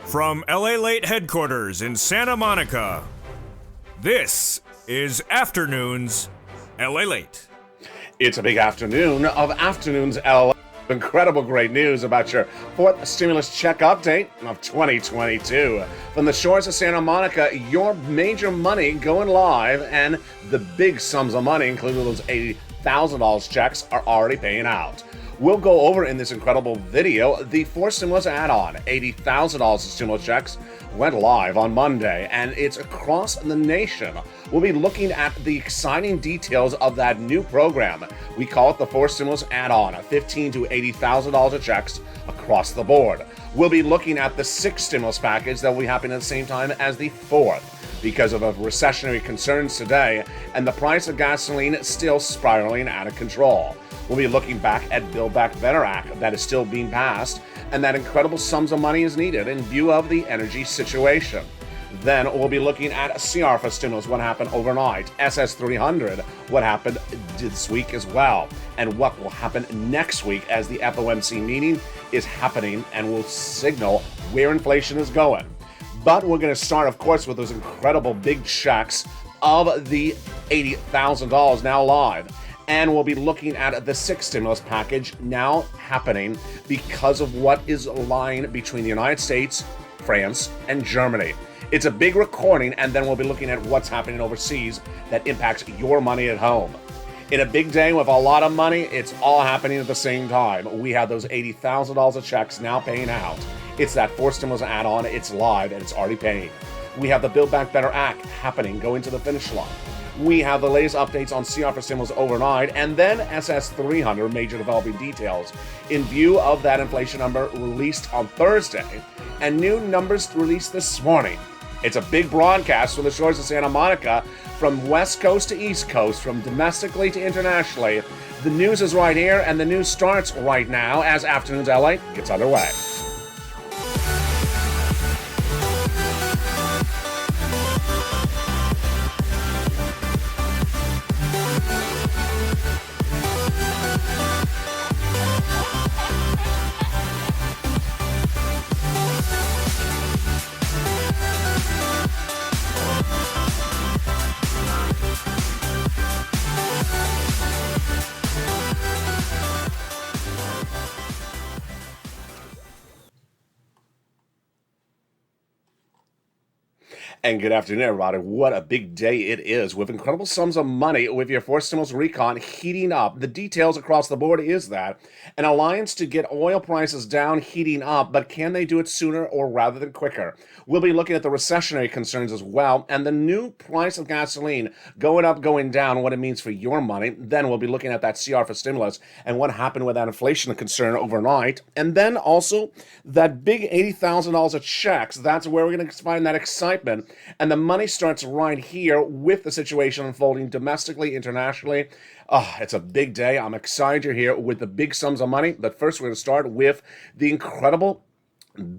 From LALATE headquarters in Santa Monica, this is Afternoons LALATE. It's a big afternoon of Afternoons LA. Incredible great news about your fourth stimulus check update of 2022. From the shores of Santa Monica, your major money going live, and the big sums of money, including those $80,000 checks, are already paying out. We'll go over in this incredible video the 4 stimulus add-on. $80,000 of stimulus checks went live on Monday, and it's across the nation. We'll be looking at the exciting details of that new program. We call it the 4 stimulus add-on, $15,000 to $80,000 of checks across the board. We'll be looking at the 6th stimulus package that will be happening at the same time as the 4th. Because of recessionary concerns today, and the price of gasoline still spiraling out of control. We'll be looking back at Build Back Better Act that is still being passed, and that incredible sums of money is needed in view of the energy situation. Then we'll be looking at CR for stimulus, what happened overnight, SS300, what happened this week as well, and what will happen next week as the FOMC meeting is happening and will signal where inflation is going. But we're going to start, of course, with those incredible big checks of the $80,000 now live. And we'll be looking at the 6th stimulus package now happening because of what is lying between the United States, France, and Germany. It's a big recording, and then we'll be looking at what's happening overseas that impacts your money at home. In a big day with a lot of money, it's all happening at the same time. We have those $80,000 of checks now paying out. It's that 4 stimulus add-on, it's live, and it's already paying. We have the Build Back Better Act happening, going to the finish line. We have the latest updates on CR for stimulus overnight, and then SS300 major developing details in view of that inflation number released on Thursday, and new numbers released this morning. It's a big broadcast from the shores of Santa Monica, from West Coast to East Coast, from domestically to internationally. The news is right here, and the news starts right now as Afternoons LA gets underway. And good afternoon, everybody. What a big day it is, with incredible sums of money with your 4 stimulus recon heating up. The details across the board is that an alliance to get oil prices down, heating up, but can they do it sooner or rather than quicker? We'll be looking at the recessionary concerns as well, and the new price of gasoline going up, going down, what it means for your money. Then we'll be looking at that CR for stimulus and what happened with that inflation concern overnight. And then also that big $80,000 of checks. That's where we're going to find that excitement. And the money starts right here with the situation unfolding domestically, internationally. It's a big day. I'm excited you're here with the big sums of money. But first, we're going to start with the incredible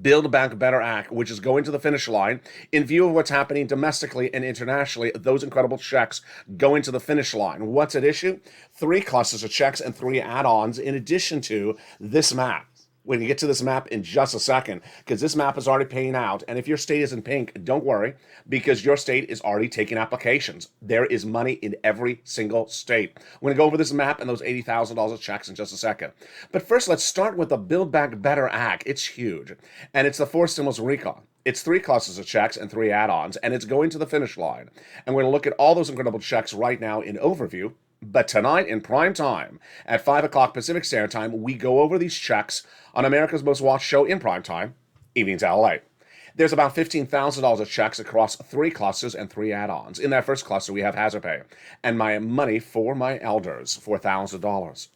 Build Back Better Act, which is going to the finish line. In view of what's happening domestically and internationally, those incredible checks going to the finish line. What's at issue? 3 clusters of checks and 3 add-ons in addition to this map. When you get to this map in just a second, because this map is already paying out. And if your state is in pink, don't worry, because your state is already taking applications. There is money in every single state. I'm going to go over this map and those $80,000 of checks in just a second. But first, let's start with the Build Back Better Act. It's huge. And it's the 4 stimulus recon. It's 3 clusters of checks and 3 add-ons, and it's going to the finish line. And we're going to look at all those incredible checks right now in overview. But tonight in prime time, at 5 o'clock Pacific Standard Time, we go over these checks on America's Most Watched show in prime time, Evenings LA. There's about $15,000 of checks across 3 clusters and 3 add-ons. In that first cluster, we have hazard pay and my money for my elders, $4,000.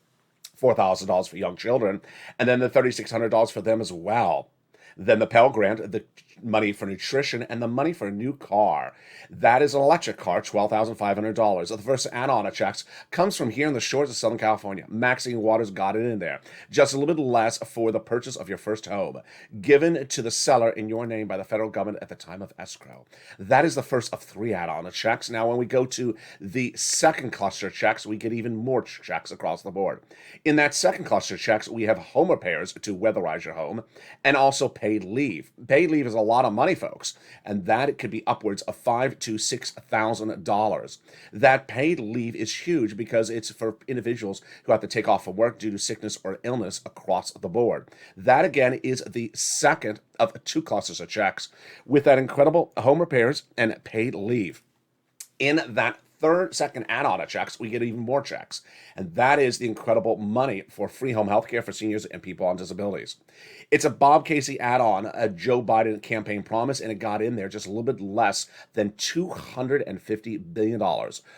$4,000 for young children, and then the $3,600 for them as well. Then the Pell Grant, the money for nutrition, and the money for a new car. That is an electric car, $12,500. The first add-on of checks comes from here in the shores of Southern California. Maxine Waters got it in there. Just a little bit less for the purchase of your first home, given to the seller in your name by the federal government at the time of escrow. That is the first of 3 add-on of checks. Now, when we go to the second cluster of checks, we get even more checks across the board. In that second cluster of checks, we have home repairs to weatherize your home, and also paid leave. Paid leave is a lot of money, folks, and that it could be upwards of $5,000 to $6,000. That paid leave is huge because it's for individuals who have to take off from work due to sickness or illness across the board. That again is the second of two clusters of checks with that incredible home repairs and paid leave. In that second add-on of checks, we get even more checks, and that is the incredible money for free home health care for seniors and people on disabilities. It's a Bob Casey add-on, a Joe Biden campaign promise, and it got in there just a little bit less than $250 billion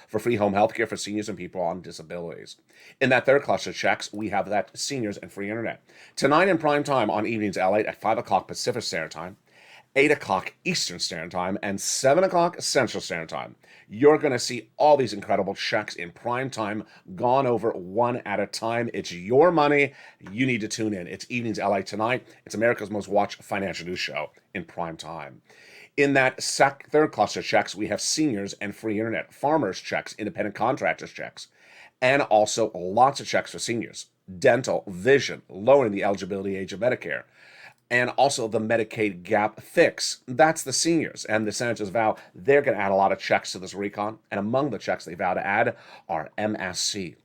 for free home health care for seniors and people on disabilities. In that third cluster of checks, we have that seniors and free internet. Tonight in prime time on Evenings LATE at 5 o'clock Pacific Standard Time, 8 o'clock Eastern Standard Time, and 7 o'clock Central Standard Time. You're going to see all these incredible checks in prime time, gone over one at a time. It's your money. You need to tune in. It's Evenings LA tonight. It's America's most watched financial news show in prime time. In that third cluster of checks, we have seniors and free internet, farmers checks, independent contractors checks, and also lots of checks for seniors, dental, vision, lowering the eligibility age of Medicare, and also the Medicaid gap fix. That's the seniors. And the senators vow they're going to add a lot of checks to this recon. And among the checks they vow to add are MSC.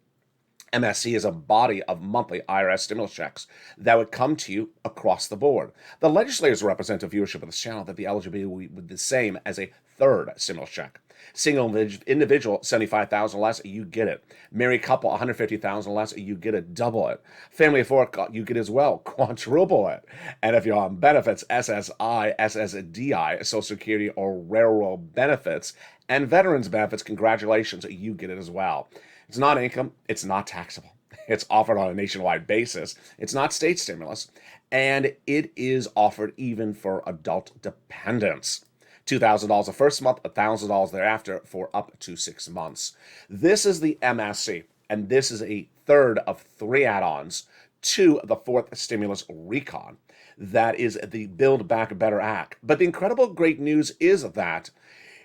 MSC is a body of monthly IRS stimulus checks that would come to you across the board. The legislators represent a viewership of this channel that the eligibility would be the same as a third stimulus check. Single individual, $75,000 less, you get it. Married couple, $150,000 less, you get it. Double it. Family of four, you get as well. Quadruple it. And if you're on benefits, SSI, SSDI, Social Security, or railroad benefits, and veterans benefits, congratulations, you get it as well. It's not income. It's not taxable. It's offered on a nationwide basis. It's not state stimulus. And it is offered even for adult dependents. $2,000 the first month, $1,000 thereafter for up to 6 months. This is the MSC, and this is a third of three add-ons to the fourth stimulus recon. That is the Build Back Better Act. But the incredible great news is that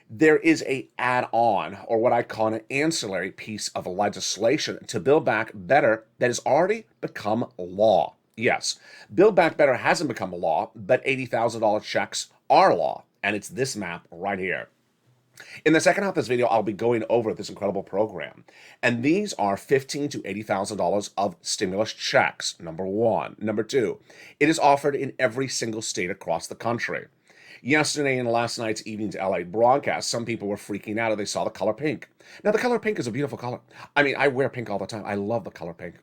there is a add-on, or what I call an ancillary piece of legislation to Build Back Better that has already become law. Yes, Build Back Better hasn't become a law, but $80,000 checks are law. And it's this map right here. In the second half of this video, I'll be going over this incredible program. And these are $15,000 to $80,000 of stimulus checks, number one. Number two, it is offered in every single state across the country. Yesterday in last night's Evenings LA broadcast, some people were freaking out as they saw the color pink. Now, the color pink is a beautiful color. I mean, I wear pink all the time. I love the color pink.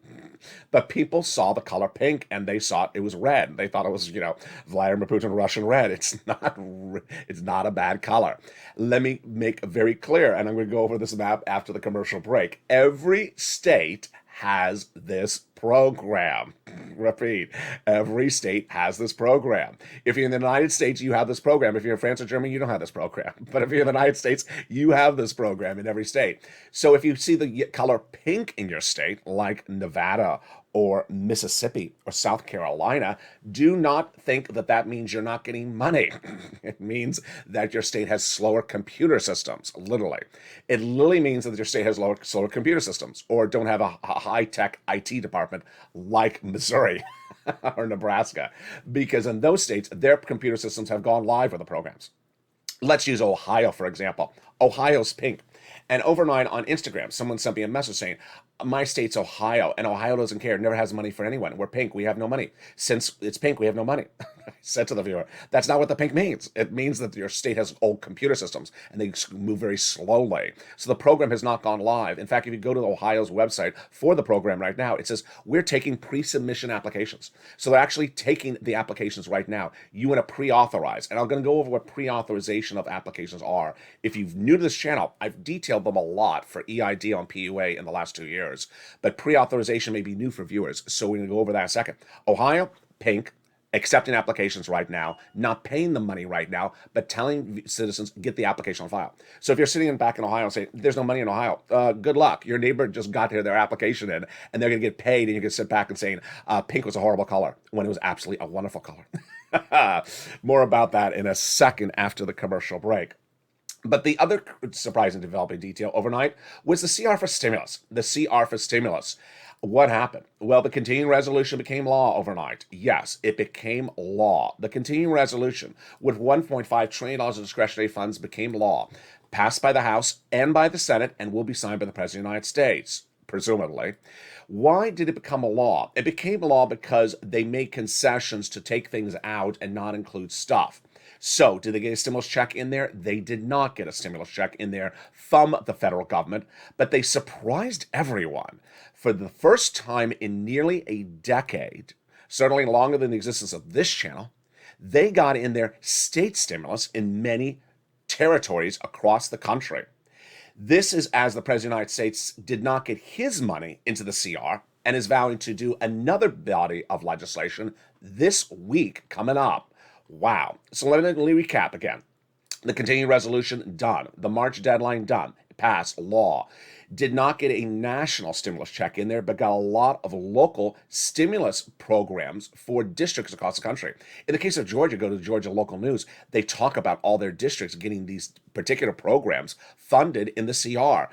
But people saw the color pink and they saw it was red. They thought it was, Vladimir Putin Russian red. It's not a bad color. Let me make very clear, and I'm going to go over this map after the commercial break. Every state has this program. Repeat, every state has this program. If you're in the United States, you have this program. If you're in France or Germany, you don't have this program. But if you're in the United States, you have this program in every state. So if you see the color pink in your state, like Nevada or Mississippi or South Carolina, do not think that that means you're not getting money. It means that your state has slower computer systems, literally. It literally means that your state has slower computer systems or don't have a high-tech IT department like Missouri or Nebraska, because in those states, their computer systems have gone live with the programs. Let's use Ohio, for example. Ohio's pink. And overnight on Instagram, someone sent me a message saying, my state's Ohio, and Ohio doesn't care, never has money for anyone. We're pink, we have no money. Since it's pink, we have no money. I said to the viewer, that's not what the pink means. It means that your state has old computer systems, and they move very slowly. So the program has not gone live. In fact, if you go to Ohio's website for the program right now, it says, we're taking pre-submission applications. So they're actually taking the applications right now. You want to pre-authorize, and I'm going to go over what pre-authorization of applications are. If you're new to this channel, I've detailed them a lot for EID on PUA in the last 2 years. But pre-authorization may be new for viewers, so we're going to go over that in a second. Ohio, pink, accepting applications right now, not paying the money right now, but telling citizens, get the application on file. So if you're sitting back in Ohio and saying, there's no money in Ohio, good luck. Your neighbor just got their application in, and they're going to get paid, and you can sit back and saying, pink was a horrible color, when it was absolutely a wonderful color. More about that in a second after the commercial break. But the other surprising developing detail overnight was the CR for stimulus. The CR for stimulus. What happened? Well, the continuing resolution became law overnight. Yes, it became law. The continuing resolution with $1.5 trillion in discretionary funds became law, passed by the House and by the Senate, and will be signed by the President of the United States, presumably. Why did it become a law? It became a law because they made concessions to take things out and not include stuff. So, did they get a stimulus check in there? They did not get a stimulus check in there from the federal government, but they surprised everyone. For the first time in nearly a decade, certainly longer than the existence of this channel, they got in their state stimulus in many territories across the country. This is as the President of the United States did not get his money into the CR and is vowing to do another body of legislation this week coming up. Wow. So let me recap again. The continuing resolution, done. The March deadline, done. Passed, law. Did not get a national stimulus check in there, but got a lot of local stimulus programs for districts across the country. In the case of Georgia, go to Georgia local news. They talk about all their districts getting these particular programs funded in the CR.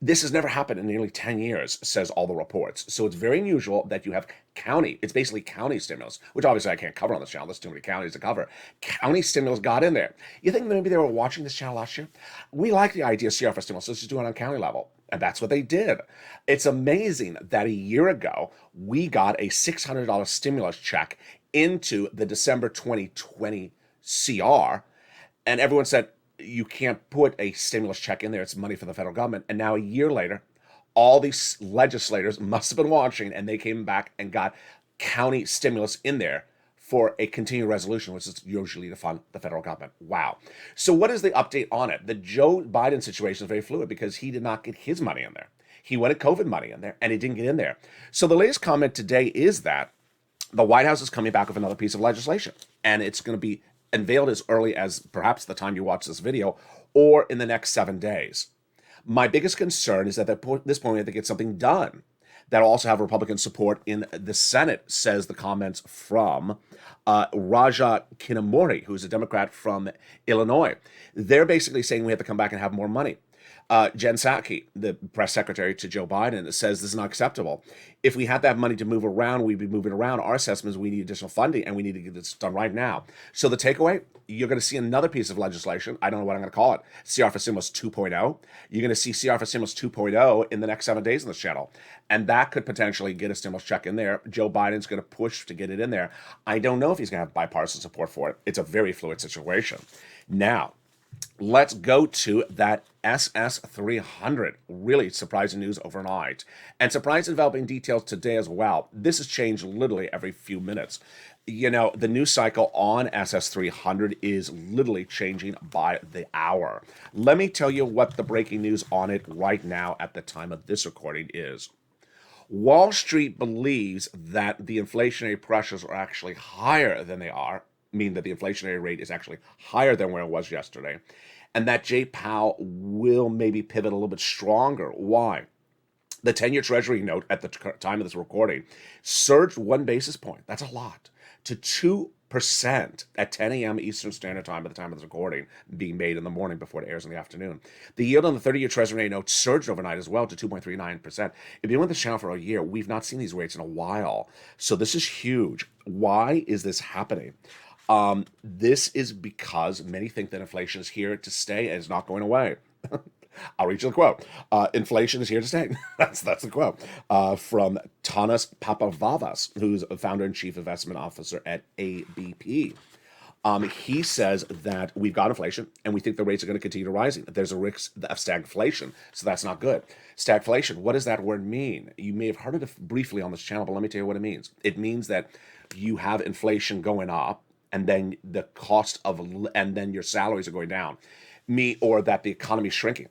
This has never happened in nearly 10 years, says all the reports. So it's very unusual that you have it's basically county stimulus, which obviously I can't cover on this channel. There's too many counties to cover. County stimulus got in there. You think maybe they were watching this channel last year? We like the idea of CR for stimulus. Let's just do it on county level. And that's what they did. It's amazing that a year ago, we got a $600 stimulus check into the December 2020 CR. And everyone said, you can't put a stimulus check in there. It's money for the federal government. And now a year later, all these legislators must have been watching, and they came back and got county stimulus in there for a continuing resolution, which is usually to fund the federal government. Wow. So what is the update on it? The Joe Biden situation is very fluid because he did not get his money in there. He wanted COVID money in there, and he didn't get in there. So the latest comment today is that the White House is coming back with another piece of legislation, and it's going to be unveiled as early as perhaps the time you watch this video or in the next 7 days. My biggest concern is that at this point we have to get something done that'll also have Republican support in the Senate, says the comments from Raja Kinamori, who's a Democrat from Illinois. They're basically saying we have to come back and have more money. Jen Psaki, the press secretary to Joe Biden, says this is not acceptable. If we had that money to move around, we'd be moving around. Our assessment is we need additional funding, and we need to get this done right now. So the takeaway, you're going to see another piece of legislation. I don't know what I'm going to call it. CR for Stimulus 2.0. You're going to see CR for Stimulus 2.0 in the next 7 days on this channel. And that could potentially get a stimulus check in there. Joe Biden's going to push to get it in there. I don't know if he's going to have bipartisan support for it. It's a very fluid situation. Now, let's go to that SS300. Really surprising news overnight. And surprising developing details today as well. This has changed literally every few minutes. You know, the news cycle on SS300 is literally changing by the hour. Let me tell you what the breaking news on it right now at the time of this recording is. Wall Street believes that the inflationary pressures are actually higher than they are, mean that the inflationary rate is actually higher than where it was yesterday, and that Jay Powell will maybe pivot a little bit stronger. Why? The 10-year Treasury note at the time of this recording surged 1 basis point. That's a lot. To 2% at 10 a.m. Eastern Standard Time at the time of this recording, being made in the morning before it airs in the afternoon. The yield on the 30-year Treasury note surged overnight as well to 2.39%. If you've been with this channel for a year, we've not seen these rates in a while. So this is huge. Why is this happening? This is because many think that inflation is here to stay and is not going away. I'll read you the quote. Inflation is here to stay. That's the quote from Tanas Papavavas, who's a founder and chief investment officer at ABP. He says that we've got inflation and we think the rates are going to continue rising. There's a risk of stagflation, so that's not good. Stagflation, what does that word mean? You may have heard it briefly on this channel, but let me tell you what it means. It means that you have inflation going up, and then the cost of, and then your salaries are going down, or that the economy is shrinking.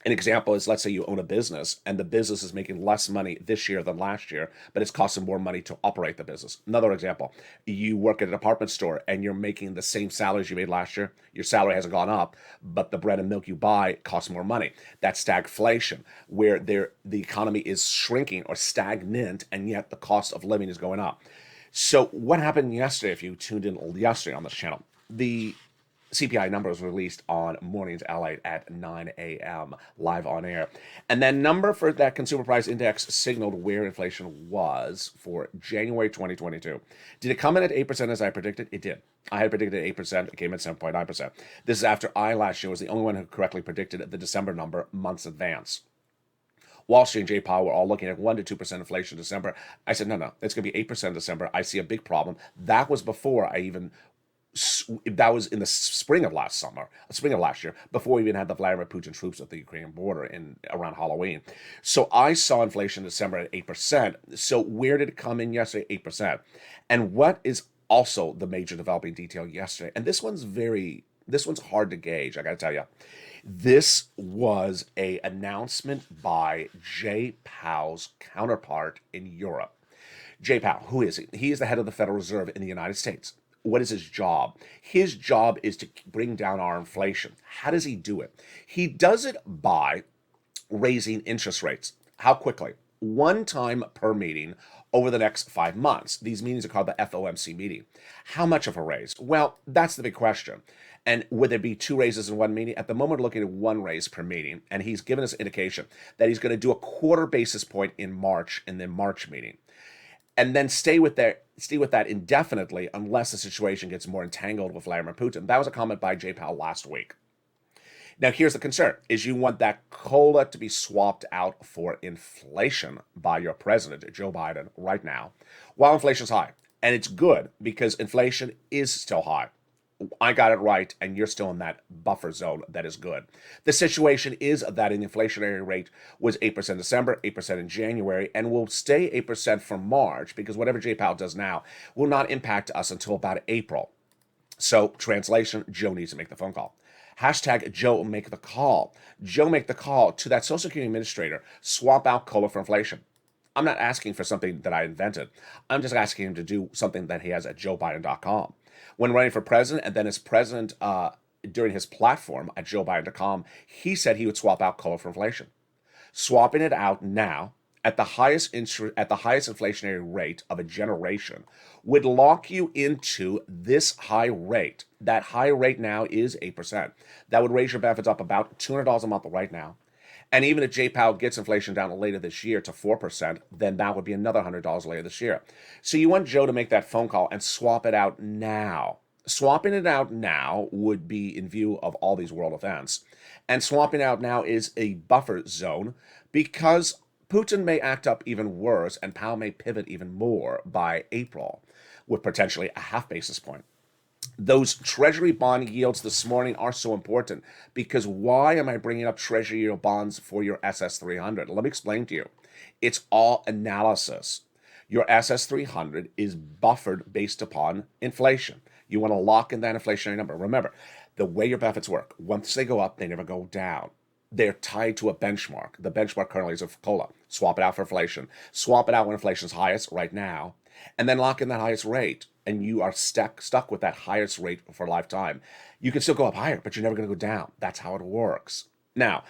An example is, let's say you own a business and the business is making less money this year than last year, but it's costing more money to operate the business. Another example, you work at a department store and you're making the same salaries you made last year. Your salary hasn't gone up, but the bread and milk you buy costs more money. That's stagflation, where the economy is shrinking or stagnant, and yet the cost of living is going up. So what happened yesterday, if you tuned in yesterday on this channel? The CPI number was released on Mornings LA at 9 a.m. live on air. And that number for that consumer price index signaled where inflation was for January 2022. Did it come in at 8% as I predicted? It did. I had predicted 8%. It came in 7.9%. This is after I last year was the only one who correctly predicted the December number months advance. Wall Street and Jay Powell were all looking at 1 to 2% inflation in December. I said, no, it's going to be 8% in December. I see a big problem. That was before I even that was in the spring of last year, before we even had the Vladimir Putin troops at the Ukrainian border in around Halloween. So I saw inflation in December at 8%. So where did it come in yesterday? 8%. And what is also the major developing detail yesterday? And this one's hard to gauge, I got to tell you. This was a announcement by Jay Powell's counterpart in Europe. Jay Powell, who is he? He is the head of the Federal Reserve in the United States. What is his job? His job is to bring down our inflation. How does he do it? He does it by raising interest rates. How quickly? One time per meeting over the next 5 months. These meetings are called the FOMC meeting. How much of a raise? Well, that's the big question. And would there be 2 raises in one meeting? At the moment, we're looking at 1 raise per meeting. And he's given us an indication that he's going to do a quarter basis point in March in the March meeting. And then stay with that indefinitely unless the situation gets more entangled with Vladimir Putin. That was a comment by Jay Powell last week. Now, here's the concern, is you want that COLA to be swapped out for inflation by your president, Joe Biden, right now, while inflation's high. And it's good because inflation is still high. I got it right, and you're still in that buffer zone that is good. The situation is that an inflationary rate was 8% in December, 8% in January, and will stay 8% for March because whatever Jay Powell does now will not impact us until about April. So, translation, Joe needs to make the phone call. Hashtag Joe make the call. Joe make the call to that Social Security administrator. Swap out COLA for inflation. I'm not asking for something that I invented. I'm just asking him to do something that he has at joebiden.com. When running for president, and then as president during his platform at joebiden.com, he said he would swap out COLA for inflation. Swapping it out now at the highest inflationary rate of a generation would lock you into this high rate. That high rate now is 8%. That would raise your benefits up about $200 a month right now. And even if Jay Powell gets inflation down later this year to 4%, then that would be another $100 later this year. So you want Joe to make that phone call and swap it out now. Swapping it out now would be in view of all these world events. And swapping out now is a buffer zone because Putin may act up even worse and Powell may pivot even more by April with potentially a half basis point. Those Treasury bond yields this morning are so important because why am I bringing up Treasury yield bonds for your SS300? Let me explain to you. It's all analysis. Your SS300 is buffered based upon inflation. You want to lock in that inflationary number. Remember, the way your benefits work, once they go up, they never go down. They're tied to a benchmark. The benchmark currently is a COLA. Swap it out for inflation. Swap it out when inflation's highest right now, and then lock in that highest rate. And you are stuck with that highest rate for a lifetime. You can still go up higher, but you're never going to go down. That's how it works. Now,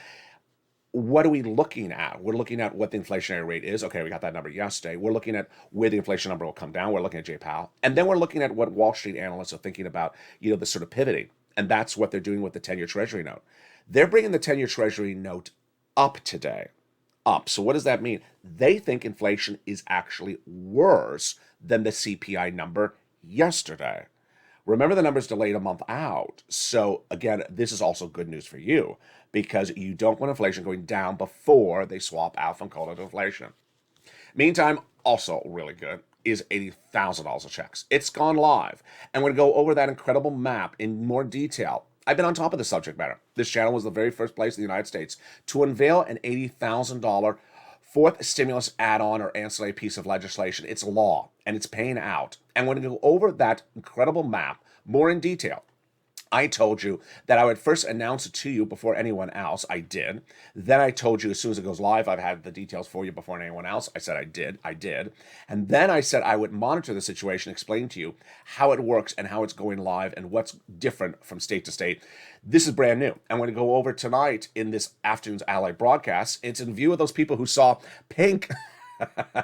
what are we looking at? We're looking at what the inflationary rate is. Okay, we got that number yesterday. We're looking at where the inflation number will come down. We're looking at Jay Powell. And then we're looking at what Wall Street analysts are thinking about, the sort of pivoting. And that's what they're doing with the 10-year Treasury note. They're bringing the 10-year Treasury note up today. Up. So what does that mean? They think inflation is actually worse than the CPI number yesterday. Remember, the number's delayed a month out. So again, this is also good news for you because you don't want inflation going down before they swap out from COLA to inflation. Meantime, also really good is $80,000 of checks. It's gone live. And we're going to go over that incredible map in more detail. I've been on top of the subject matter. This channel was the very first place in the United States to unveil an $80,000 fourth stimulus add-on or ancillary piece of legislation. It's law, and it's paying out. And we're going to go over that incredible map more in detail. I told you that I would first announce it to you before anyone else. I did. Then I told you as soon as it goes live, I've had the details for you before anyone else. I said I did. And then I said I would monitor the situation, explain to you how it works and how it's going live and what's different from state to state. This is brand new. I'm going to go over tonight in this afternoon's Ally broadcast. It's in view of those people who saw pink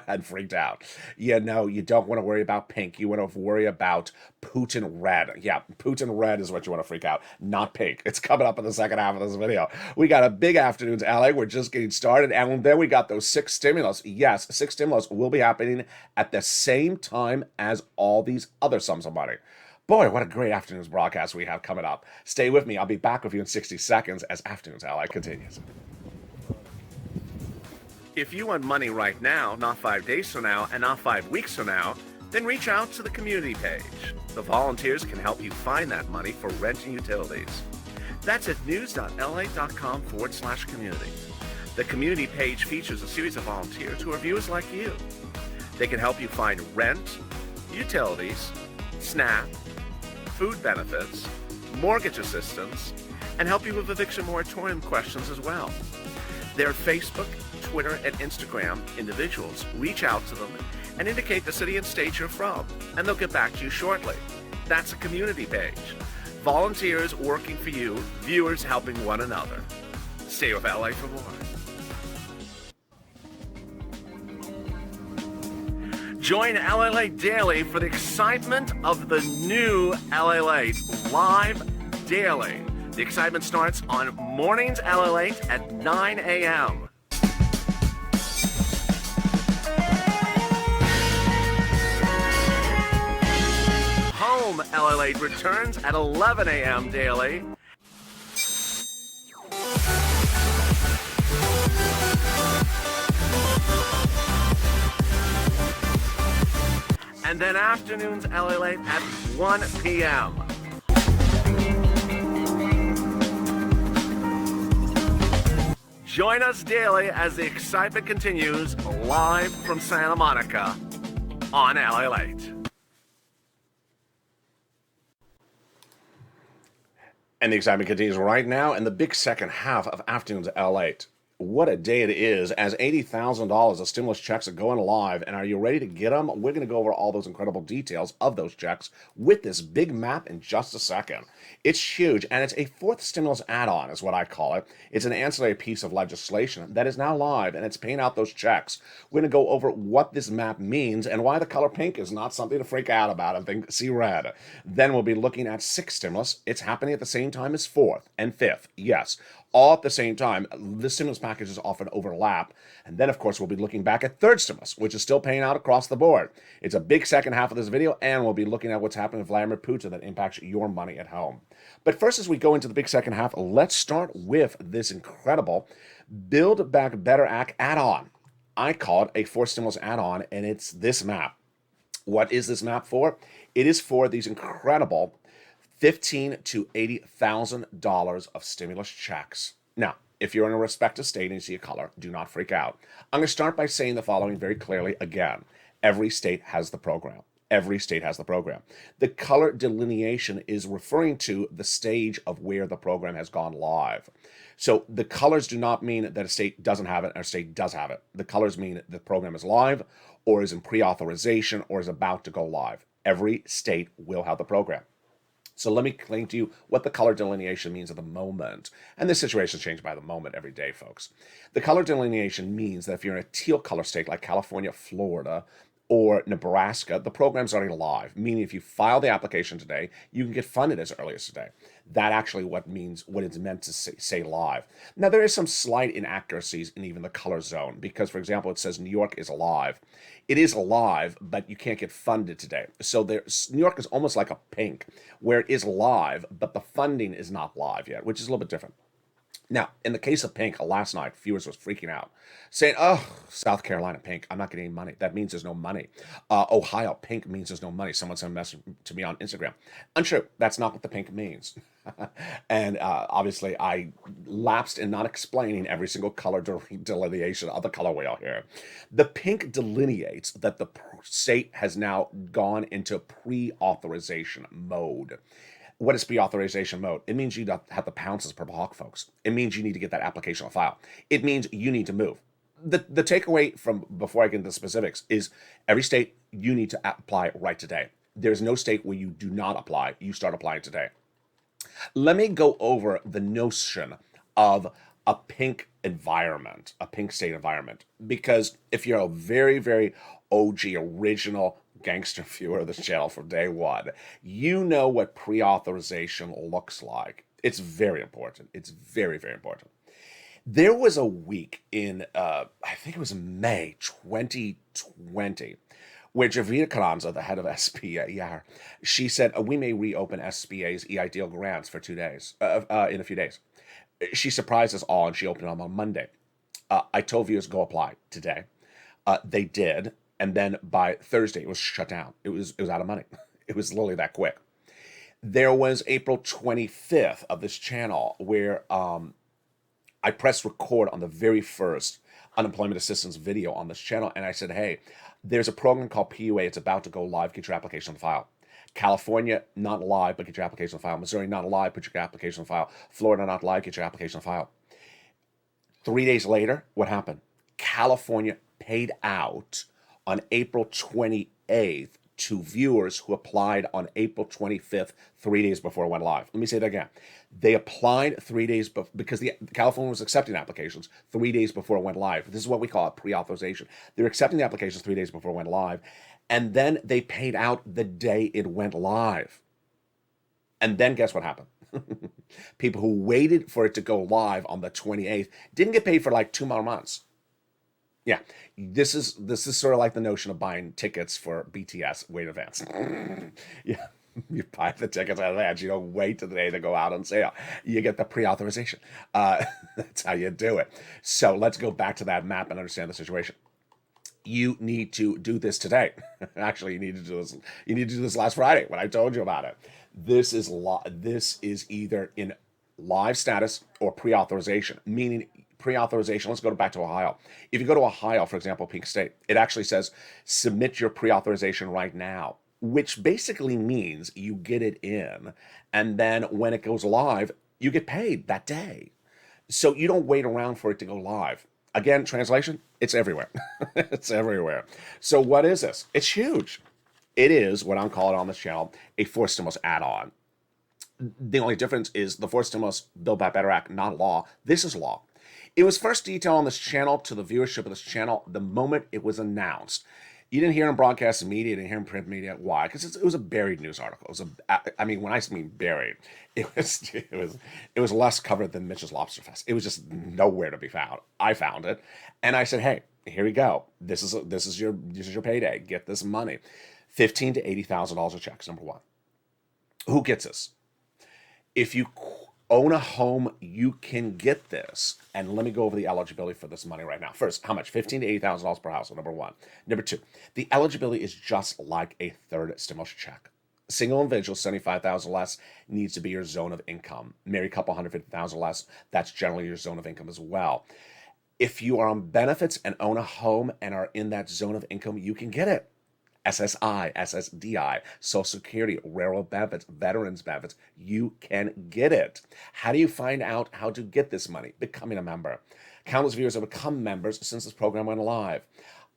and freaked out. Yeah, no, you don't want to worry about pink. You want to worry about Putin red. Yeah, Putin red is what you want to freak out, not pink. It's coming up in the second half of this video. We got a big afternoons, LA. We're just getting started. And then we got those 6 stimulus. Yes, 6 stimulus will be happening at the same time as all these other sums of money. Boy, what a great afternoon's broadcast we have coming up. Stay with me. I'll be back with you in 60 seconds as Afternoons LA continues. If you want money right now, not 5 days from now, and not 5 weeks from now, then reach out to the community page. The volunteers can help you find that money for rent and utilities. That's at news.la.com/community. The community page features a series of volunteers who are viewers like you. They can help you find rent, utilities, SNAP, food benefits, mortgage assistance, and help you with eviction moratorium questions as well. Their Facebook, Twitter, and Instagram individuals reach out to them and indicate the city and state you're from, and they'll get back to you shortly. That's a community page. Volunteers working for you, viewers helping one another. Stay with LA for more. Join LALATE daily for the excitement of the new LALATE live daily. The excitement starts on mornings LALATE at 9 a.m. Home LALATE returns at 11 a.m. daily. And then afternoons LALATE at 1 p.m. Join us daily as the excitement continues live from Santa Monica on LALATE. And the excitement continues right now in the big second half of Afternoons LALATE. What a day it is, as $80,000 of stimulus checks are going live. And are you ready to get them? We're going to go over all those incredible details of those checks with this big map in just a second. It's huge, and it's a fourth stimulus add-on is what I call it. It's an ancillary piece of legislation that is now live, and it's paying out those checks. We're going to go over what this map means and why the color pink is not something to freak out about and think, see red. Then we'll be looking at 6th stimulus. It's happening at the same time as 4th and 5th. Yes, all at the same time. The stimulus packages often overlap. And then, of course, we'll be looking back at 3rd stimulus, which is still paying out across the board. It's a big second half of this video, and we'll be looking at what's happening with Vladimir Putin that impacts your money at home. But first, as we go into the big second half, let's start with this incredible Build Back Better Act add-on. I call it a 4th stimulus add-on, and it's this map. What is this map for? It is for these incredible $15,000 to $80,000 of stimulus checks. Now, if you're in a respective state and you see a color, do not freak out. I'm going to start by saying the following very clearly again. Every state has the program. Every state has the program. The color delineation is referring to the stage of where the program has gone live. So the colors do not mean that a state doesn't have it or a state does have it. The colors mean the program is live or is in pre-authorization or is about to go live. Every state will have the program. So let me explain to you what the color delineation means at the moment. And this situation changes by the moment every day, folks. The color delineation means that if you're in a teal color state like California, Florida, or Nebraska, the program's already live, meaning if you file the application today, you can get funded as early as today. That actually what it's meant to say live. Now, there is some slight inaccuracies in even the color zone because, for example, it says New York is alive. It is alive, but you can't get funded today. So New York is almost like a pink, where it is live, but the funding is not live yet, which is a little bit different. Now, in the case of pink, last night, viewers was freaking out, saying, oh, South Carolina pink, I'm not getting any money. That means there's no money. Ohio pink means there's no money. Someone sent a message to me on Instagram. Untrue. That's not what the pink means. And obviously, I lapsed in not explaining every single color delineation of the color wheel here. The pink delineates that the state has now gone into pre-authorization mode. What is pre-authorization mode? It means you don't have the pounces per block, folks. It means you need to get that application on file. It means you need to move. The takeaway from before I get into the specifics is every state, you need to apply right today. There's no state where you do not apply. You start applying today. Let me go over the notion of a pink environment, a pink state environment. Because if you're a very, very OG, original gangster viewer of this channel from day one, you know what pre-authorization looks like. It's very important. It's very, very important. There was a week in, I think it was May 2020, where Javita Carranza, the head of SBA, she said, we may reopen SBA's EIDL grants for 2 days, in a few days. She surprised us all, and she opened them on Monday. I told viewers, go apply today. They did, and then by Thursday, it was shut down. It was out of money. It was literally that quick. There was April 25th of this channel where I pressed record on the very first unemployment assistance video on this channel, and I said, hey, there's a program called PUA. It's about to go live. Get your application on file. California, not live, but get your application on file. Missouri, not live, put your application on file. Florida, not live, get your application on file. 3 days later, what happened? California paid out on April 28th to viewers who applied on April 25th, 3 days before it went live. Let me say that again. They applied 3 days because California was accepting applications 3 days before it went live. This is what we call a pre-authorization. They're accepting the applications 3 days before it went live, and then they paid out the day it went live. And then guess what happened? People who waited for it to go live on the 28th didn't get paid for like 2 more months. Yeah, this is sort of like the notion of buying tickets for BTS way in advance. Yeah, you buy the tickets in advance. You don't wait till the day they go out on sale. You get the pre-authorization. That's how you do it. So let's go back to that map and understand the situation. You need to do this today. Actually, you need to do this. You need to do this last Friday when I told you about it. This is either in live status or pre-authorization, meaning pre-authorization. Let's go back to Ohio. If you go to Ohio, for example, Pink State, it actually says submit your pre-authorization right now, which basically means you get it in, and then when it goes live, you get paid that day. So you don't wait around for it to go live. Again, translation, it's everywhere. It's everywhere. So what is this? It's huge. It is what I'm calling on this channel a forced stimulus add-on. The only difference is the forced stimulus Build Back Better Act, not law. This is law. It was first detailed on this channel to the viewership of this channel the moment it was announced. You didn't hear in broadcast media, you didn't hear in print media. Why? Because it was a buried news article. When I mean buried, it was less covered than Mitch's Lobster Fest. It was just nowhere to be found. I found it, and I said, "Hey, here we go. This is your payday. Get this money, $15,000 to $80,000 of checks. Number one. Who gets this? If you own a home, you can get this. And let me go over the eligibility for this money right now. First, how much? $15,000 to $80,000 per household, number one. Number two, the eligibility is just like a third stimulus check. Single individual, $75,000 less, needs to be your zone of income. Married couple, $150,000 less, that's generally your zone of income as well. If you are on benefits and own a home and are in that zone of income, you can get it. SSI, SSDI, Social Security, railroad benefits, veterans benefits, you can get it. How do you find out how to get this money? Becoming a member. Countless viewers have become members since this program went live.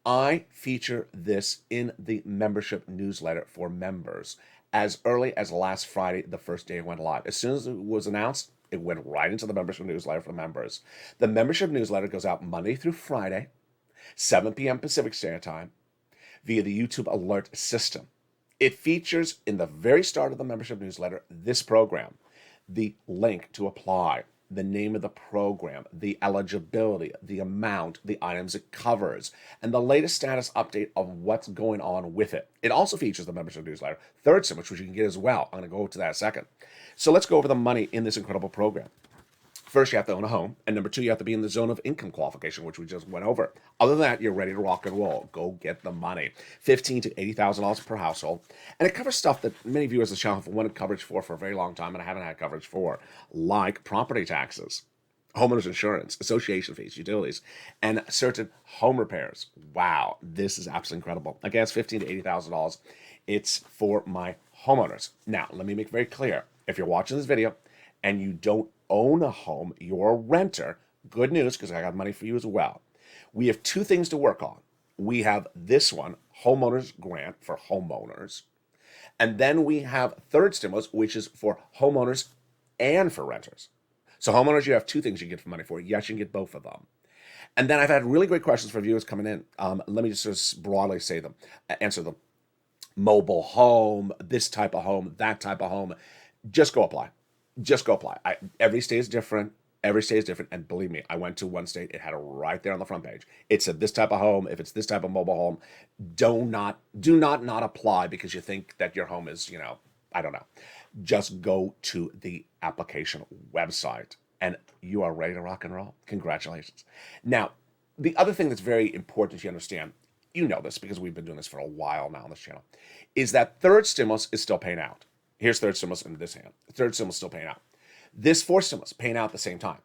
I feature this in the membership newsletter for members as early as last Friday, the first day it went live. As soon as it was announced, it went right into the membership newsletter for members. The membership newsletter goes out Monday through Friday, 7 p.m. Pacific Standard Time, via the YouTube alert system. It features in the very start of the membership newsletter this program, the link to apply, the name of the program, the eligibility, the amount, the items it covers, and the latest status update of what's going on with it. It also features the membership newsletter, third sim, which you can get as well. I'm going to go to that in a second. So let's go over the money in this incredible program. First, you have to own a home. And number two, you have to be in the zone of income qualification, which we just went over. Other than that, you're ready to rock and roll. Go get the money. $15,000 to $80,000 per household. And it covers stuff that many viewers of the channel have wanted coverage for a very long time and I haven't had coverage for, like property taxes, homeowners insurance, association fees, utilities, and certain home repairs. Wow, this is absolutely incredible. Again, it's $15,000 to $80,000. It's for my homeowners. Now, let me make very clear. If you're watching this video and you don't own a home, you're a renter, good news, because I got money for you as well. We have two things to work on. We have this one, homeowners grant for homeowners. And then we have third stimulus, which is for homeowners and for renters. So homeowners, you have two things you get for money for. Yes, you can get both of them. And then I've had really great questions for viewers coming in. Let me just sort of broadly answer them. Mobile home, this type of home, that type of home. Just go apply. Just go apply. Every state is different. Every state is different. And believe me, I went to one state. It had it right there on the front page. It said this type of home. If it's this type of mobile home, do not apply because you think that your home is, I don't know. Just go to the application website and you are ready to rock and roll. Congratulations. Now, the other thing that's very important you understand, you know this because we've been doing this for a while now on this channel, is that third stimulus is still paying out. Here's third stimulus in this hand. Third stimulus still paying out. This fourth stimulus paying out at the same time.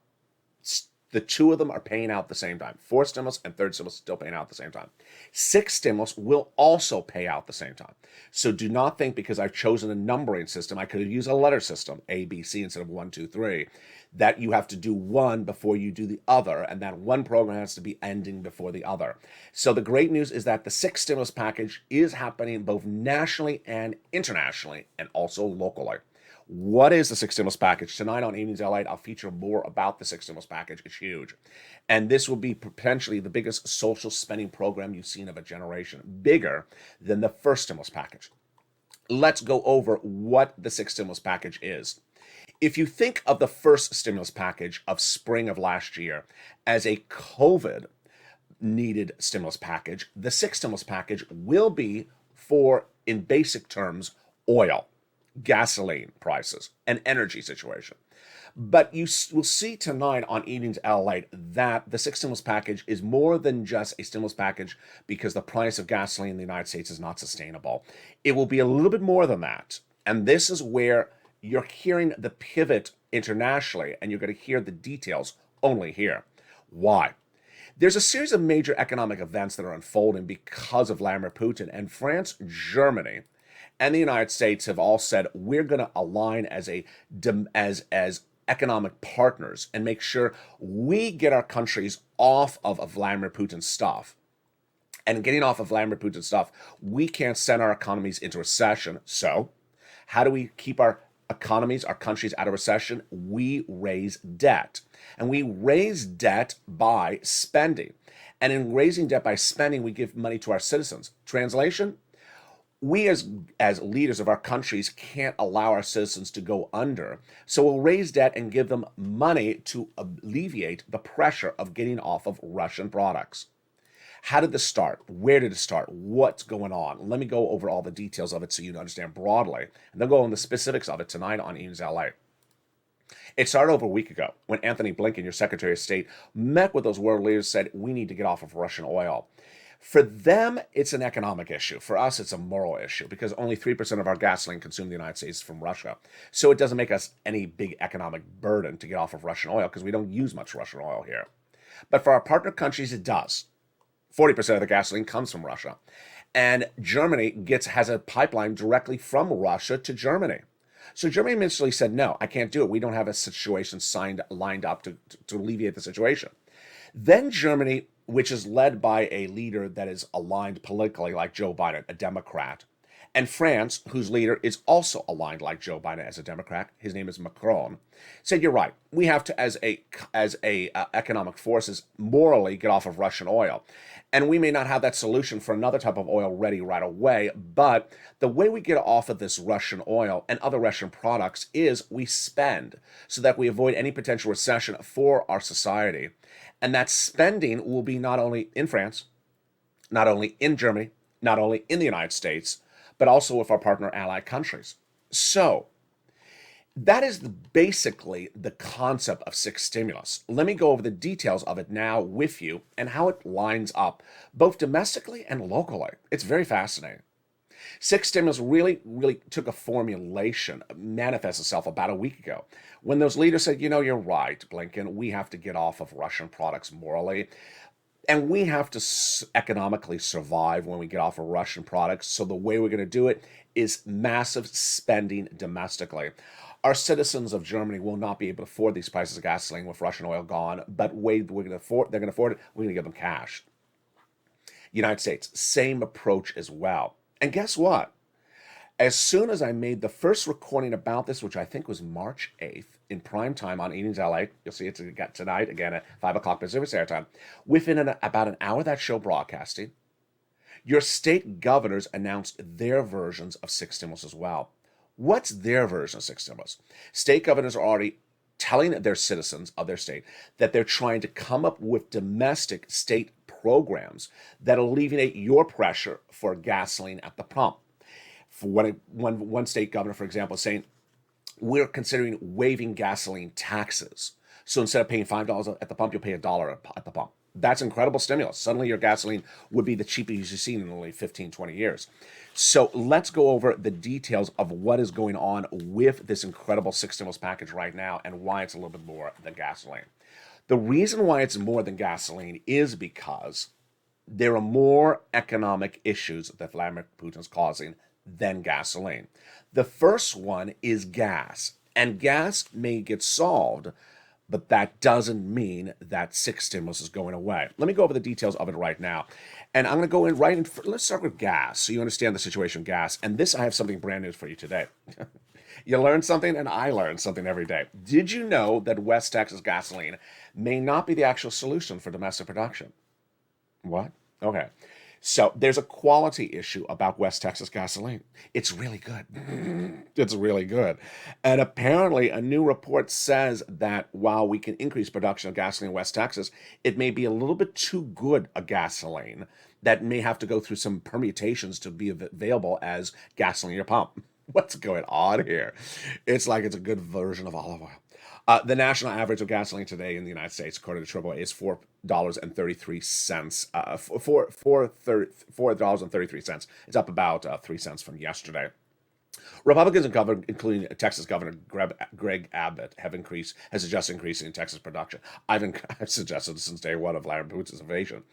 The two of them are paying out at the same time. Fourth stimulus and third stimulus still paying out at the same time. Sixth stimulus will also pay out at the same time. So do not think because I've chosen a numbering system, I could have used a letter system, A, B, C, instead of 1, 2, 3, that you have to do one before you do the other, and that one program has to be ending before the other. So the great news is that the sixth stimulus package is happening both nationally and internationally, and also locally. What is the sixth stimulus package? Tonight on Evenings LALATE, I'll feature more about the sixth stimulus package. It's huge. And this will be potentially the biggest social spending program you've seen of a generation, bigger than the first stimulus package. Let's go over what the sixth stimulus package is. If you think of the first stimulus package of spring of last year as a COVID needed stimulus package, the sixth stimulus package will be for, in basic terms, oil, gasoline prices, and energy situation. But you will see tonight on Evenings LALATE that the sixth stimulus package is more than just a stimulus package because the price of gasoline in the United States is not sustainable. It will be a little bit more than that. And this is where you're hearing the pivot internationally, and you're going to hear the details only here. Why? There's a series of major economic events that are unfolding because of Vladimir Putin, and France, Germany, and the United States have all said we're going to align as economic partners and make sure we get our countries off of Vladimir Putin's stuff. And getting off of Vladimir Putin's stuff, we can't send our economies into recession. So how do we keep our economies, our countries out of recession? We raise debt. And we raise debt by spending. And in raising debt by spending, we give money to our citizens. Translation? We as leaders of our countries can't allow our citizens to go under. So we'll raise debt and give them money to alleviate the pressure of getting off of Russian products. How did this start? Where did it start? What's going on? Let me go over all the details of it so you understand broadly, and then go on the specifics of it tonight on Evenings LALATE. It started over a week ago when Anthony Blinken, your Secretary of State, met with those world leaders, said we need to get off of Russian oil. For them, it's an economic issue. For us, it's a moral issue because only 3% of our gasoline consumed in the United States is from Russia. So it doesn't make us any big economic burden to get off of Russian oil because we don't use much Russian oil here. But for our partner countries, it does. 40% of the gasoline comes from Russia. And Germany has a pipeline directly from Russia to Germany. So Germany initially said, no, I can't do it. We don't have a situation lined up to alleviate the situation. Then Germany, which is led by a leader that is aligned politically like Joe Biden, a Democrat, and France, whose leader is also aligned like Joe Biden as a Democrat, his name is Macron, said, you're right, we have to, as economic forces, morally get off of Russian oil. And we may not have that solution for another type of oil ready right away, but the way we get off of this Russian oil and other Russian products is we spend so that we avoid any potential recession for our society. And that spending will be not only in France, not only in Germany, not only in the United States, but also with our partner allied countries. So that is basically the concept of sixth stimulus. Let me go over the details of it now with you and how it lines up both domestically and locally. It's very fascinating. Sixth stimulus really took a formulation, manifest itself about a week ago when those leaders said, you're right, Blinken, we have to get off of Russian products morally. And we have to economically survive when we get off of Russian products. So the way we're going to do it is massive spending domestically. Our citizens of Germany will not be able to afford these prices of gasoline with Russian oil gone, but they're going to afford it. We're going to give them cash. United States, same approach as well. And guess what? As soon as I made the first recording about this, which I think was March 8th, in prime time on Evenings LA, you'll see it tonight again at 5 o'clock Pacific Standard Time, within about an hour of that show broadcasting, your state governors announced their versions of six stimulus as well. What's their version of six stimulus? State governors are already telling their citizens of their state that they're trying to come up with domestic state programs that alleviate your pressure for gasoline at the pump. For one state governor, for example, is saying, we're considering waiving gasoline taxes. So instead of paying $5 at the pump, you'll pay $1 at the pump. That's incredible stimulus. Suddenly your gasoline would be the cheapest you've seen in only 15, 20 years. So let's go over the details of what is going on with this incredible six stimulus package right now and why it's a little bit more than gasoline. The reason why it's more than gasoline is because there are more economic issues that Vladimir Putin's causing than gasoline. The first one is gas, and gas may get solved, but that doesn't mean that six stimulus is going away. Let me go over the details of it right now. And I'm going to go in right in. Let's start with gas so you understand the situation with gas. And this, I have something brand new for you today. You learn something, and I learn something every day. Did you know that West Texas gasoline may not be the actual solution for domestic production? What? Okay. So there's a quality issue about West Texas gasoline. It's really good. It's really good. And apparently a new report says that while we can increase production of gasoline in West Texas, it may be a little bit too good a gasoline that may have to go through some permutations to be available as gasoline at your pump. What's going on here? It's like it's a good version of olive oil. The national average of gasoline today in the United States, according to AAA, is $4.33. $4.33. It's up about 3 cents from yesterday. Republicans and governor, including Texas Governor Greg Abbott, has suggested increasing Texas production. I've suggested this since day one of Vladimir Putin's invasion.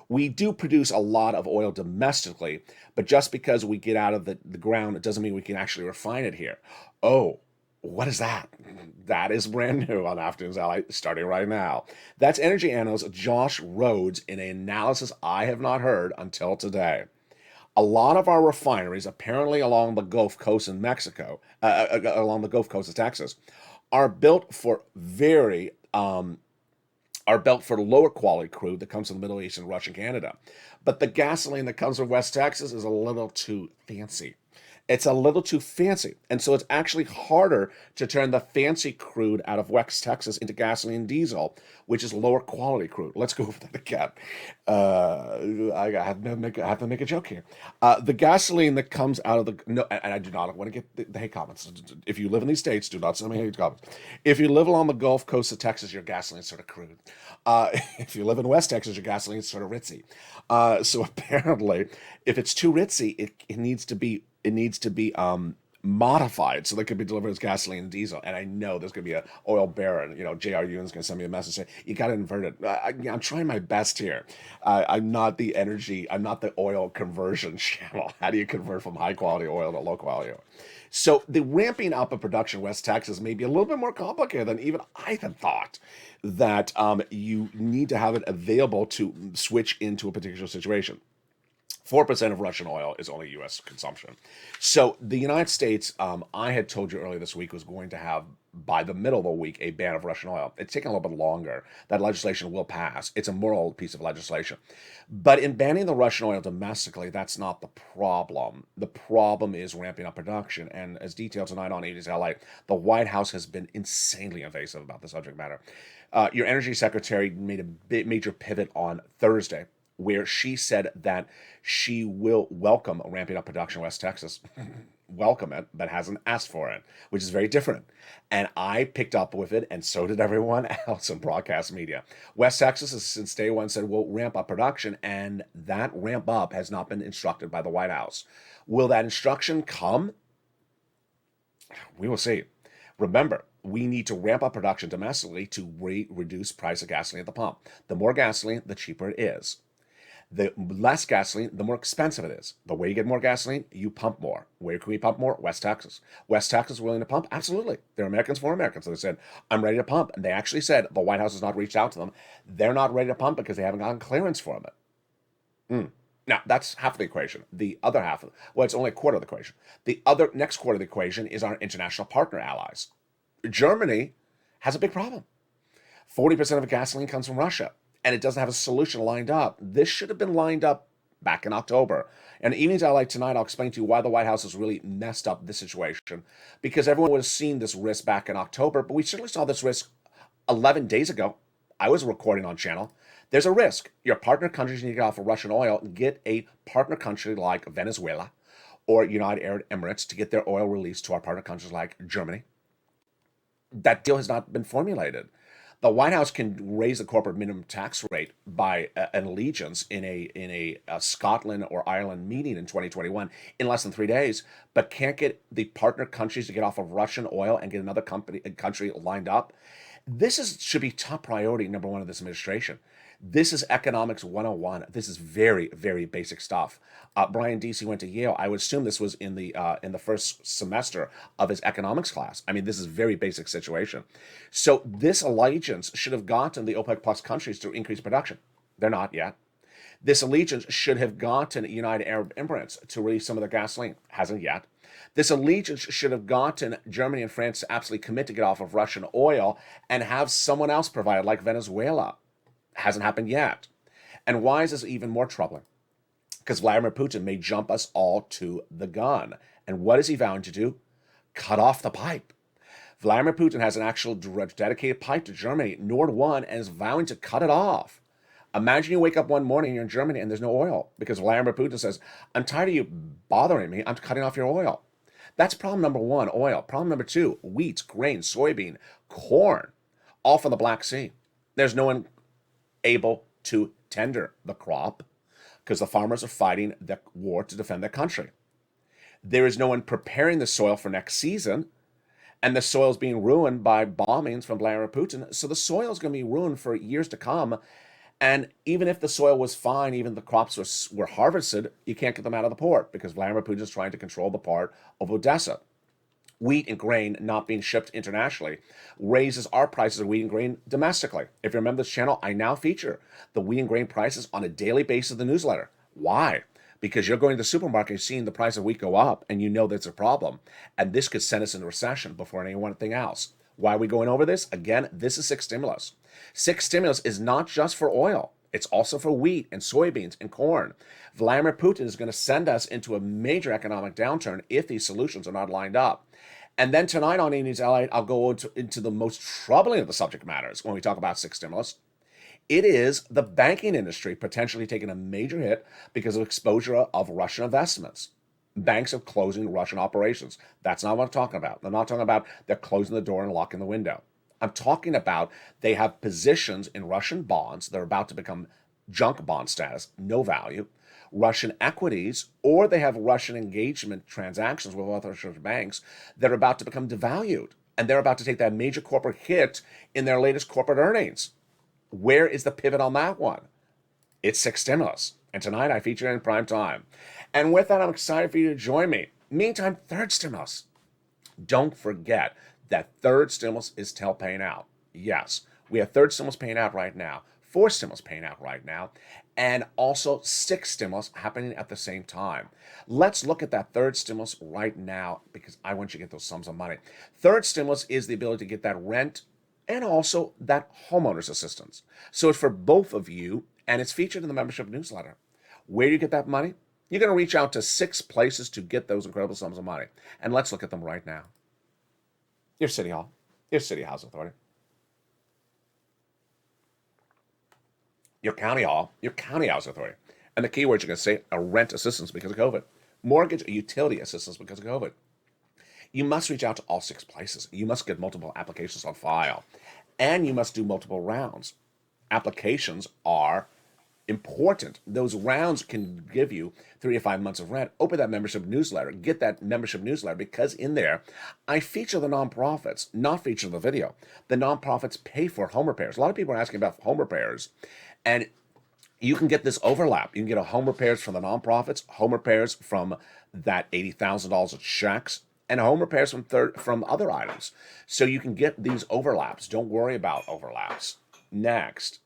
We do produce a lot of oil domestically, but just because we get out of the ground, it doesn't mean we can actually refine it here. Oh, what is that? That is brand new on Afternoons LA, starting right now. That's energy analyst Josh Rhodes in an analysis I have not heard until today. A lot of our refineries, apparently along the Gulf Coast in Mexico, along the Gulf Coast of Texas, are built for lower quality crude that comes from the Middle East and Russia and Canada. But the gasoline that comes from West Texas is a little too fancy. It's a little too fancy. And so it's actually harder to turn the fancy crude out of West Texas into gasoline and diesel, which is lower quality crude. Let's go over that again. I have to make a joke here. The gasoline that comes out of and I do not want to get the hate comments. If you live in these states, do not send me hate comments. If you live along the Gulf Coast of Texas, your gasoline is sort of crude. If you live in West Texas, your gasoline is sort of ritzy. So apparently, if it's too ritzy, it needs to be modified so that could be delivered as gasoline and diesel. And I know there's going to be an oil baron. J.R. Ewan's going to send me a message saying, you got to invert it. I'm trying my best here. I'm not the oil conversion channel. How do you convert from high quality oil to low quality oil? So the ramping up of production in West Texas may be a little bit more complicated than even I had thought, that you need to have it available to switch into a particular situation. 4% of Russian oil is only U.S. consumption. So the United States, I had told you earlier this week, was going to have, by the middle of the week, a ban of Russian oil. It's taking a little bit longer. That legislation will pass. It's a moral piece of legislation. But in banning the Russian oil domestically, that's not the problem. The problem is ramping up production. And as detailed tonight on 80s LA, the White House has been insanely evasive about the subject matter. Your energy secretary made a major pivot on Thursday, where she said that she will welcome ramping up production in West Texas. Welcome it, but hasn't asked for it, which is very different. And I picked up with it, and so did everyone else in broadcast media. West Texas has since day one said, we'll ramp up production, and that ramp up has not been instructed by the White House. Will that instruction come? We will see. Remember, we need to ramp up production domestically to reduce price of gasoline at the pump. The more gasoline, the cheaper it is. The less gasoline, the more expensive it is. The way you get more gasoline, you pump more. Where can we pump more? West Texas. West Texas willing to pump? Absolutely. They're Americans for Americans. So they said, I'm ready to pump. And they actually said, the White House has not reached out to them. They're not ready to pump because they haven't gotten clearance for it. Now, that's half of the equation. The other half, well, it's only a quarter of the equation. The other next quarter of the equation is our international partner allies. Germany has a big problem. 40% of gasoline comes from Russia, and it doesn't have a solution lined up. This should have been lined up back in October. And Evenings Ally tonight, I'll explain to you why the White House has really messed up this situation, because everyone would have seen this risk back in October, but we certainly saw this risk 11 days ago. I was recording on channel. There's a risk. Your partner countries need to get off of Russian oil and get a partner country like Venezuela or United Arab Emirates to get their oil released to our partner countries like Germany. That deal has not been formulated. The White House can raise the corporate minimum tax rate by an allegiance in a Scotland or Ireland meeting in 2021 in less than 3 days, but can't get the partner countries to get off of Russian oil and get another country lined up. Should be top priority number one of this administration. This is economics 101. This is very, very basic stuff. Brian Deasy went to Yale. I would assume this was in the first semester of his economics class. I mean, this is very basic situation. So this allegiance should have gotten the OPEC plus countries to increase production. They're not yet. This allegiance should have gotten United Arab Emirates to release some of their gasoline. Hasn't yet. This allegiance should have gotten Germany and France to absolutely commit to get off of Russian oil and have someone else provide, like Venezuela. Hasn't happened yet. And why is this even more troubling? Because Vladimir Putin may jump us all to the gun. And what is he vowing to do? Cut off the pipe. Vladimir Putin has an actual dedicated pipe to Germany, Nord 1, and is vowing to cut it off. Imagine you wake up one morning, you're in Germany, and there's no oil because Vladimir Putin says, I'm tired of you bothering me. I'm cutting off your oil. That's problem number one, oil. Problem number two, wheat, grain, soybean, corn, all from the Black Sea. There's no one able to tender the crop because the farmers are fighting the war to defend their country. There is no one preparing the soil for next season, and the soil is being ruined by bombings from Vladimir Putin. So the soil is going to be ruined for years to come. And even if the soil was fine, even the crops were harvested, you can't get them out of the port because Vladimir Putin is trying to control the port of Odessa. Wheat and grain not being shipped internationally raises our prices of wheat and grain domestically. If you remember this channel, I now feature the wheat and grain prices on a daily basis in the newsletter. Why? Because you're going to the supermarket and seeing the price of wheat go up, and you know that's a problem. And this could send us into recession before anything else. Why are we going over this? Again, this is sixth stimulus. Sixth stimulus is not just for oil. It's also for wheat and soybeans and corn. Vladimir Putin is going to send us into a major economic downturn if these solutions are not lined up. And then tonight on Evenings Ally, I'll go into the most troubling of the subject matters when we talk about sixth stimulus. It is the banking industry potentially taking a major hit because of exposure of Russian investments. Banks are closing Russian operations. That's not what I'm talking about. I'm not talking about they're closing the door and locking the window. I'm talking about they have positions in Russian bonds that are about to become junk bond status, no value, Russian equities, or they have Russian engagement transactions with other banks that are about to become devalued. And they're about to take that major corporate hit in their latest corporate earnings. Where is the pivot on that one? It's sixth stimulus. And tonight I feature it in prime time. And with that, I'm excited for you to join me. Meantime, third stimulus. Don't forget that third stimulus is still paying out. Yes, we have third stimulus paying out right now, fourth stimulus paying out right now, and also sixth stimulus happening at the same time. Let's look at that third stimulus right now because I want you to get those sums of money. Third stimulus is the ability to get that rent and also that homeowner's assistance. So it's for both of you, and it's featured in the membership newsletter. Where do you get that money? You're going to reach out to 6 places to get those incredible sums of money. And let's look at them right now. Your city hall, your city housing authority, your county hall, your county housing authority. And the keywords you're going to say are rent assistance because of COVID, mortgage or utility assistance because of COVID. You must reach out to all 6 places. You must get multiple applications on file, and you must do multiple rounds. Applications are important. Those rounds can give you 3 to 5 months of rent. Open that membership newsletter. Get that membership newsletter because in there, I feature the nonprofits, not feature the video. The nonprofits pay for home repairs. A lot of people are asking about home repairs, and you can get this overlap. You can get a home repairs from the nonprofits, home repairs from that $80,000 of checks, and home repairs from other items. So you can get these overlaps. Don't worry about overlaps. Next,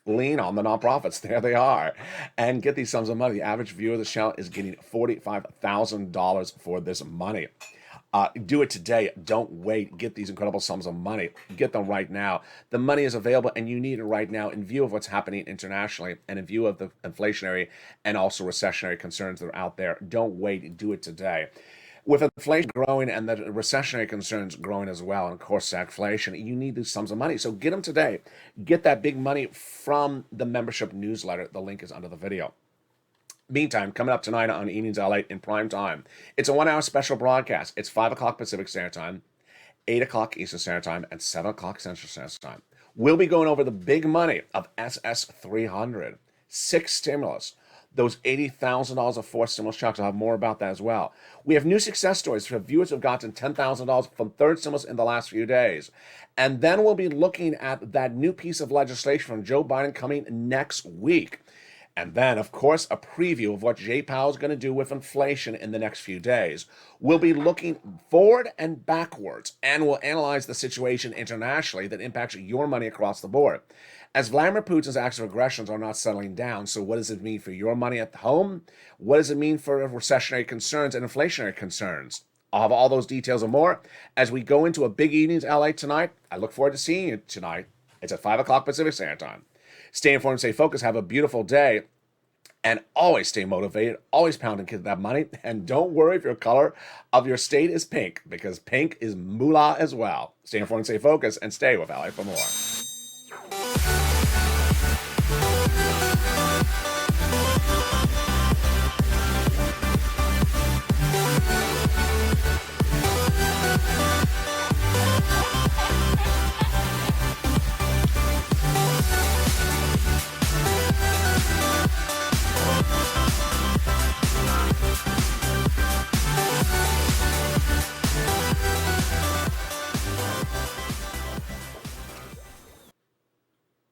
Lean on the nonprofits. There they are. And get these sums of money. The average viewer of the channel is getting $45,000 for this money. Do it today. Don't wait. Get these incredible sums of money. Get them right now. The money is available and you need it right now in view of what's happening internationally and in view of the inflationary and also recessionary concerns that are out there. Don't wait. Do it today. With inflation growing and the recessionary concerns growing as well, and of course stagflation, you need these sums of money. So get them today. Get that big money from the membership newsletter. The link is under the video. Meantime, coming up tonight on Evenings LA in prime time, it's a 1 hour special broadcast. It's 5 o'clock Pacific Standard Time, 8 o'clock Eastern Standard Time, and 7 o'clock Central Standard Time. We'll be going over the big money of SS300, 6 stimulus, those $80,000 of 4 stimulus checks. I'll have more about that as well. We have new success stories for viewers who have gotten $10,000 from third stimulus in the last few days. And then we'll be looking at that new piece of legislation from Joe Biden coming next week. And then, of course, a preview of what Jay Powell is going to do with inflation in the next few days. We'll be looking forward and backwards, and we'll analyze the situation internationally that impacts your money across the board. As Vladimir Putin's acts of aggressions are not settling down, so what does it mean for your money at home? What does it mean for recessionary concerns and inflationary concerns? I'll have all those details and more as we go into a big evenings LA tonight. I look forward to seeing you tonight. It's at 5 o'clock Pacific Standard Time. Stay informed, stay focused, have a beautiful day, and always stay motivated, always pounding that money, and don't worry if your color of your state is pink, because pink is moolah as well. Stay informed, stay focused, and stay with LA for more.